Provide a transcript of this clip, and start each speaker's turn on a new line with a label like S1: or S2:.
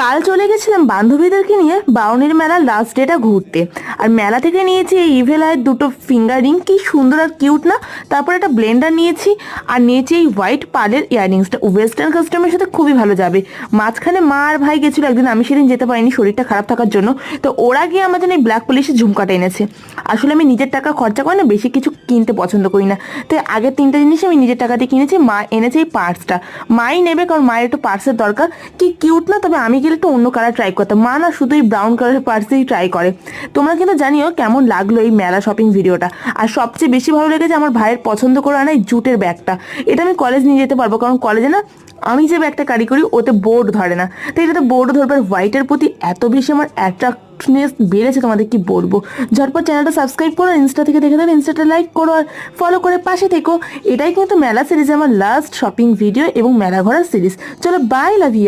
S1: কাল চলে গেছিলাম বান্ধবীদেরকে নিয়ে বাউনির মেলার লাস্ট ডেটা ঘুরতে। আর মেলা থেকে নিয়েছি এই ইভেলাইয়ের দুটো ফিঙ্গার রিং, কি সুন্দর আর কিউট না। তারপর একটা ব্লেন্ডার নিয়েছি, আর নিয়েছি এই হোয়াইট পার্লের ইয়াররিংসটা, ওয়েস্টার্ন কাস্টমের সাথে খুবই ভালো যাবে। মাঝখানে মা আর ভাই গেছিলো একদিন, আমি সেদিন যেতে পারিনি শরীরটা খারাপ থাকার জন্য। তো ওরা গিয়ে আমার জন্য এই ব্ল্যাক পলিশের ঝুমকাটা এনেছে। আসলে আমি নিজের টাকা খরচা করে না বেশি কিছু কিনতে পছন্দ করি না, তো আগের তিনটা জিনিস আমি নিজের টাকা দিয়ে কিনেছি। মা এনেছে এই পার্সটা, মাই নেবে কারণ মায়ের একটু পার্সের দরকার। কি কিউট না। তবে আমি গেলে একটু অন্য কালার ট্রাই করতাম, মা না শুধু এই ব্রাউন কালারের পার্সেই ট্রাই করে। তোমরা কিন্তু জানিও কেমন লাগলো এই মেলা শপিং ভিডিওটা। আর সবচেয়ে বেশি ভালো লেগেছে আমার ভাইয়ের পছন্দ করে আনা এই জুটের ব্যাগটা। এটা আমি কলেজ নিয়ে যেতে পারবো, কারণ কলেজে না আমি যে ব্যাগটা ক্যারি করি ওতে বোর্ড ধরে না, তো এটাতে বোর্ড ধরবে। আর হোয়াইটের প্রতি এত বেশি আমার অ্যাট্রাক্টনেস বেড়েছে তোমাদের কি বলবো। ঝটপট চ্যানেলটা সাবস্ক্রাইব করো, ইনস্টা থেকে দেখে থাকলে ইনস্টাটা লাইক করো আর ফলো করে পাশে থেকো। এটাই কিন্তু মেলা সিরিজে আমার লাস্ট শপিং ভিডিও এবং মেলা ঘোরার সিরিজ। চলো বাই, লাভ ইউ।